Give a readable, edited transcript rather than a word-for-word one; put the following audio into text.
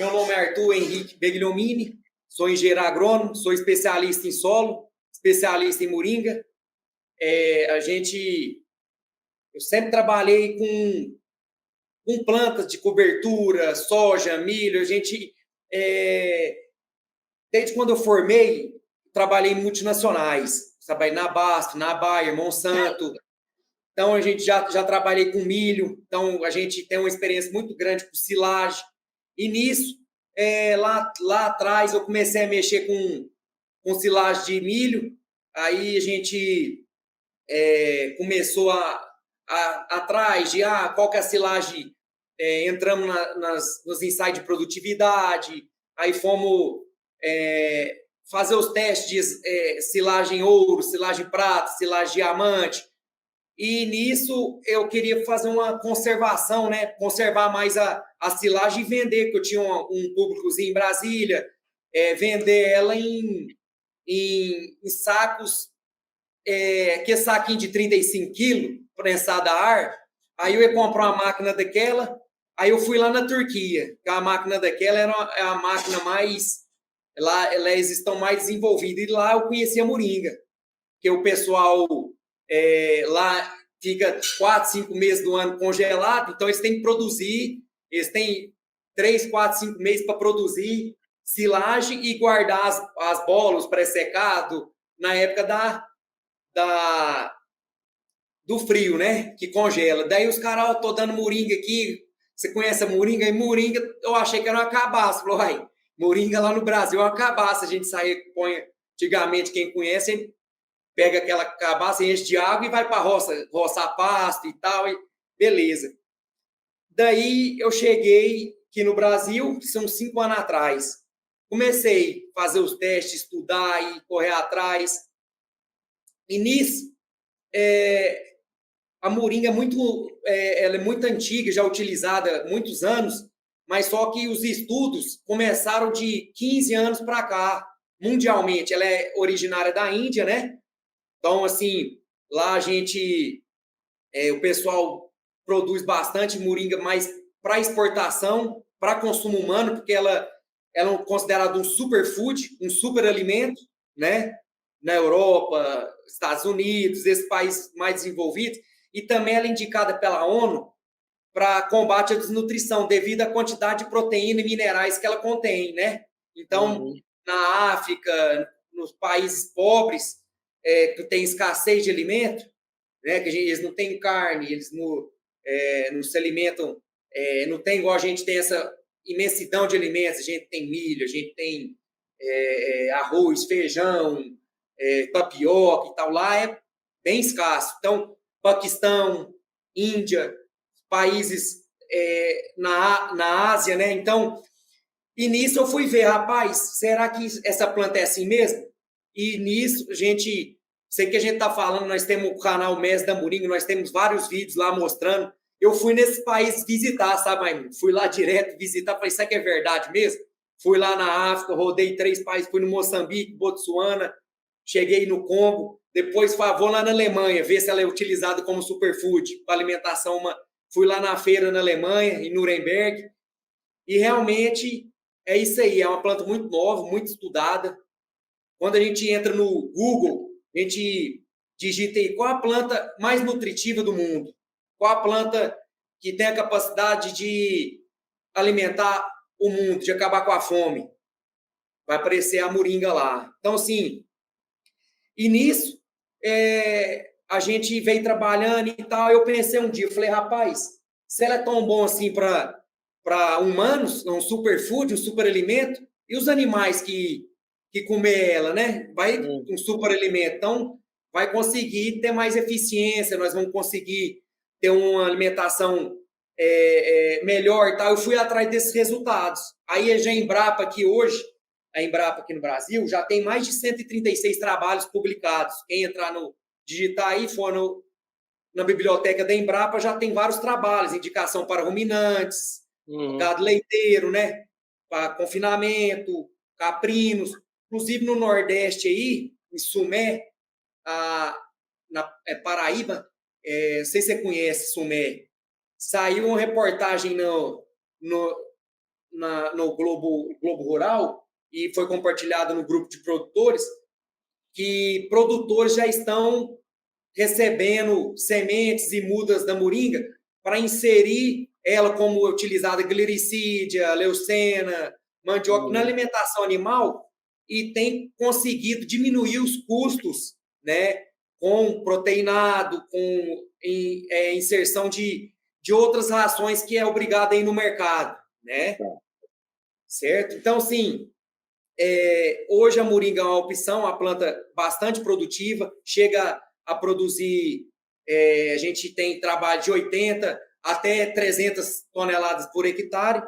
Meu nome é Arthur Henrique Begliomini, sou engenheiro agrônomo, sou especialista em solo, especialista em moringa. Eu sempre trabalhei com plantas de cobertura, soja, milho. Desde quando eu formei, trabalhei em multinacionais. Trabalhei na Basto, na Bayer, Monsanto. Então, a gente já trabalhei com milho. Então, a gente tem uma experiência muito grande com silagem. E nisso, lá atrás, eu comecei a mexer com silagem de milho. Aí a gente começou atrás de qual que é a silagem. Entramos nos ensaios de produtividade. Aí fomos fazer os testes de silagem ouro, silagem prata, silagem diamante. E nisso eu queria fazer uma conservação, né? Conservar mais a silagem e vender, porque eu tinha um públicozinho em Brasília, vender ela em sacos, que é saquinho de 35 quilos, prensado a ar. Aí eu ia comprar uma máquina daquela, aí eu fui lá na Turquia, que a máquina daquela é a máquina mais... Lá eles estão mais desenvolvidas, e lá eu conheci a moringa, que o pessoal lá fica 4, 5 meses do ano congelado, então eles têm que produzir, eles têm 3, 4, 5 meses para produzir silagem e guardar as bolas pré-secado na época do frio, né? Que congela. Daí os caras, tô dando moringa aqui, você conhece a moringa? E moringa, eu achei que era uma cabaça. Falou, moringa lá no Brasil é uma cabaça. A gente saía, antigamente, quem conhece, pega aquela cabaça, enche de água e vai para a roça, roçar pasto e tal, e beleza. Daí eu cheguei aqui no Brasil, são 5 anos atrás. Comecei a fazer os testes, estudar e correr atrás. E nisso, a moringa ela é muito antiga, já utilizada há muitos anos, mas só que os estudos começaram de 15 anos para cá, mundialmente. Ela é originária da Índia, né? Então, assim, lá o pessoal produz bastante moringa, mas para exportação, para consumo humano, porque ela é considerada um superfood, um superalimento, né? Na Europa, Estados Unidos, esses países mais desenvolvidos. E também ela é indicada pela ONU para combate à desnutrição, devido à quantidade de proteína e minerais que ela contém, né? Então, na África, nos países pobres, que tem escassez de alimento, né? Que eles não têm carne, eles não se alimentam, não tem igual a gente tem essa imensidão de alimentos. A gente tem milho, a gente tem arroz, feijão, tapioca e tal. Lá é bem escasso. Então, Paquistão, Índia, países na Ásia, né? Então, e nisso eu fui ver, rapaz, será que essa planta é assim mesmo? E nisso, sei que a gente está falando, nós temos o canal Mestre da Moringa, nós temos vários vídeos lá mostrando. Eu fui nesse país visitar, sabe, Raimundo? Fui lá direto visitar, falei, isso aqui é verdade mesmo? Fui lá na África, rodei 3 países, fui no Moçambique, Botsuana, cheguei no Congo, depois vou lá na Alemanha, ver se ela é utilizada como superfood, para alimentação. Fui lá na feira na Alemanha, em Nuremberg, e realmente é isso aí, é uma planta muito nova, muito estudada. Quando a gente entra no Google, a gente digita aí qual a planta mais nutritiva do mundo, qual a planta que tem a capacidade de alimentar o mundo, de acabar com a fome. Vai aparecer a moringa lá. Então, assim, e nisso, a gente vem trabalhando e tal. Eu pensei um dia, eu falei, rapaz, se ela é tão bom assim para humanos, um superfood, um superalimento, e os animais que comer ela, né? Vai um superalimento. Então, vai conseguir ter mais eficiência, nós vamos conseguir ter uma alimentação melhor e tal. Eu fui atrás desses resultados. Aí a Embrapa aqui hoje, a Embrapa aqui no Brasil, já tem mais de 136 trabalhos publicados. Quem entrar digitar aí, for na biblioteca da Embrapa, já tem vários trabalhos, indicação para ruminantes, gado leiteiro, né? Para confinamento, caprinos. Inclusive no Nordeste aí, em Sumé, Paraíba, não sei se você conhece Sumé, saiu uma reportagem no Globo Rural, e foi compartilhado no grupo de produtores, que produtores já estão recebendo sementes e mudas da moringa para inserir ela como utilizada glicídia, leucena, mandioca na alimentação animal e tem conseguido diminuir os custos, né, com proteinado, com inserção de outras rações que é obrigado aí no mercado, né? Certo? Então, sim, hoje a moringa é uma opção, uma planta bastante produtiva, chega a produzir, a gente tem trabalho de 80 até 300 toneladas por hectare,